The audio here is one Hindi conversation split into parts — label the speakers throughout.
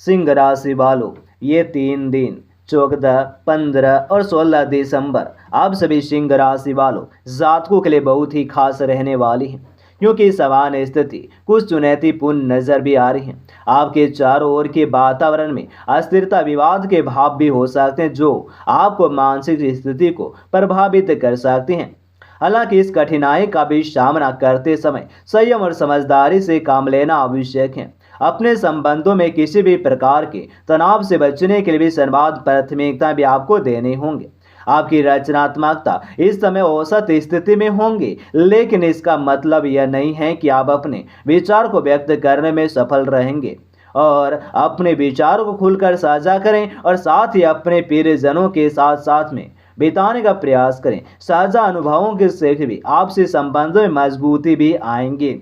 Speaker 1: सिंह राशि वालों, ये 3 दिन 14, 15 और 16 दिसंबर आप सभी सिंह राशि वालों जातकों के लिए बहुत ही खास रहने वाली है, क्योंकि समान स्थिति कुछ चुनौतीपूर्ण नजर भी आ रही है। आपके चारों ओर के वातावरण में अस्थिरता, विवाद के भाव भी हो सकते हैं, जो आपको मानसिक स्थिति को प्रभावित कर सकते हैं। हालांकि इस कठिनाई का भी सामना करते समय संयम और समझदारी से काम लेना आवश्यक है। अपने संबंधों में किसी भी प्रकार के तनाव से बचने के लिए भी संवाद प्राथमिकता भी आपको देने होंगे। आपकी रचनात्मकता इस समय औसत स्थिति में होंगे, लेकिन इसका मतलब यह नहीं है कि आप अपने विचार को व्यक्त करने में सफल रहेंगे। और अपने विचारों को खुलकर साझा करें और साथ ही अपने प्रियजनों के साथ साथ में बिताने का प्रयास करें। साझा अनुभवों के से भी आपसे संबंधों में मजबूती भी आएंगे।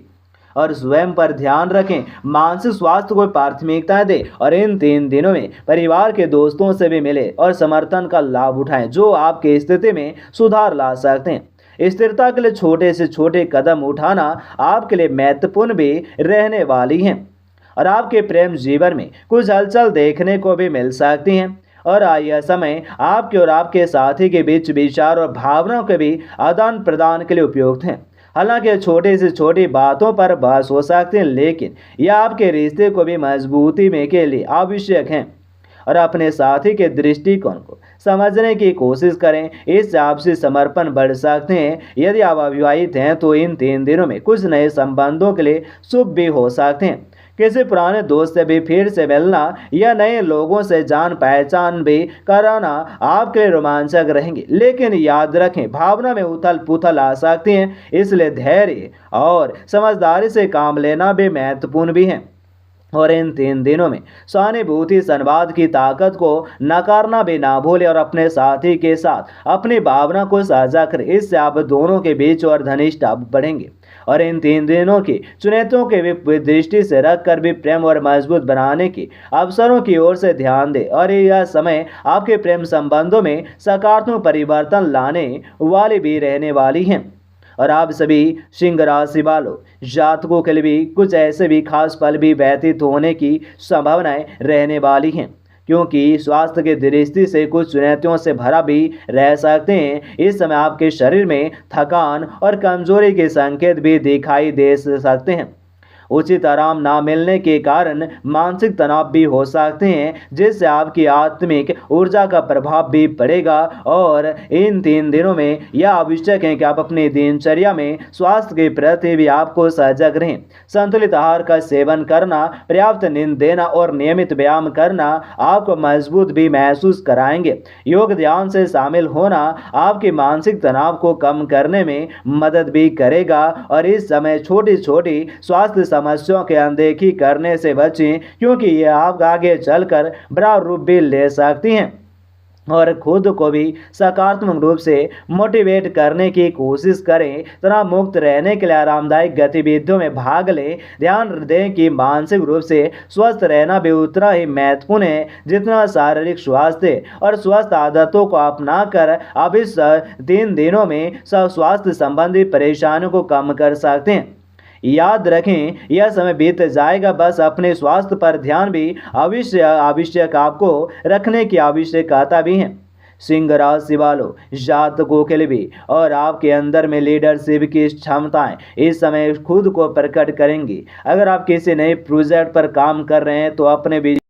Speaker 1: और स्वयं पर ध्यान रखें, मानसिक स्वास्थ्य को प्राथमिकता दें और इन 3 दिनों में परिवार के दोस्तों से भी मिले और समर्थन का लाभ उठाएं, जो आपकी स्थिति में सुधार ला सकते हैं। स्थिरता के लिए छोटे से छोटे कदम उठाना आपके लिए महत्वपूर्ण भी रहने वाली हैं। और आपके प्रेम जीवन में कुछ हलचल देखने को भी मिल सकती हैं। और यह समय आपके और आपके साथी के बीच विचार और भावनाओं के भी आदान प्रदान के लिए उपयुक्त हैं। हालांकि छोटी से छोटी बातों पर बहस हो सकती है, लेकिन यह आपके रिश्ते को भी मजबूती में के लिए आवश्यक है। और अपने साथी के दृष्टिकोण को समझने की कोशिश करें, इससे आपसी समर्पण बढ़ सकते हैं। यदि आप अविवाहित हैं तो इन 3 दिनों में कुछ नए संबंधों के लिए शुभ भी हो सकते हैं। किसी पुराने दोस्त से भी फिर से मिलना या नए लोगों से जान पहचान भी कराना आपके लिए रोमांचक रहेंगे, लेकिन याद रखें भावना में उथल पुथल आ सकती हैं, इसलिए धैर्य और समझदारी से काम लेना भी महत्वपूर्ण भी है। और इन 3 दिनों में सहानुभूति संवाद की ताकत को नकारना भी ना भूलें और अपने साथी के साथ अपनी भावना को साझा करें। इससे आप दोनों के बीच और घनिष्ठता बढ़ेंगे। और इन 3 दिनों की चुनौतियों के भी दृष्टि से रखकर भी प्रेम और मजबूत बनाने की अवसरों की ओर से ध्यान दें। और यह समय आपके प्रेम संबंधों में सकारात्मक परिवर्तन लाने वाली भी रहने वाली हैं। और आप सभी सिंह राशि वालों जातकों के लिए भी कुछ ऐसे भी खास पल भी व्यतीत होने की संभावनाएं रहने वाली हैं, क्योंकि स्वास्थ्य की दृष्टि से कुछ चुनौतियों से भरा भी रह सकते हैं। इस समय आपके शरीर में थकान और कमजोरी के संकेत भी दिखाई दे सकते हैं। उचित आराम ना मिलने के कारण मानसिक तनाव भी हो सकते हैं, जिससे आपकी आत्मिक ऊर्जा का प्रभाव भी पड़ेगा। और इन 3 दिनों में यह आवश्यक है कि आप अपनी दिनचर्या में स्वास्थ्य के प्रति भी आपको सजग रहें। संतुलित आहार का सेवन करना, पर्याप्त नींद देना और नियमित व्यायाम करना आपको मजबूत भी महसूस कराएंगे। योग ध्यान से शामिल होना आपके मानसिक तनाव को कम करने में मदद भी करेगा। और इस समय छोटी छोटी स्वास्थ्य समस्याओं की अनदेखी करने से बचें, क्योंकि ये आप आगे चलकर बड़ा रूप भी ले सकती हैं। और खुद को भी सकारात्मक रूप से मोटिवेट करने की कोशिश करें। तनाव मुक्त रहने के लिए आरामदायक गतिविधियों में भाग लें। ध्यान दें कि मानसिक रूप से स्वस्थ रहना भी उतना ही महत्वपूर्ण है जितना शारीरिक स्वास्थ्य। और स्वस्थ आदतों को अपनाकर आप इस 3 दिनों में स्वास्थ्य संबंधी परेशानियों को कम कर सकते हैं। याद रखें यह समय बीत जाएगा, बस अपने स्वास्थ्य पर ध्यान भी आवश्यक आपको रखने की आवश्यकता भी है। सिंह राशि वालों जातकों के लिए भी और आपके अंदर में लीडरशिप की क्षमताएं इस समय खुद को प्रकट करेंगी। अगर आप किसी नए प्रोजेक्ट पर काम कर रहे हैं तो अपने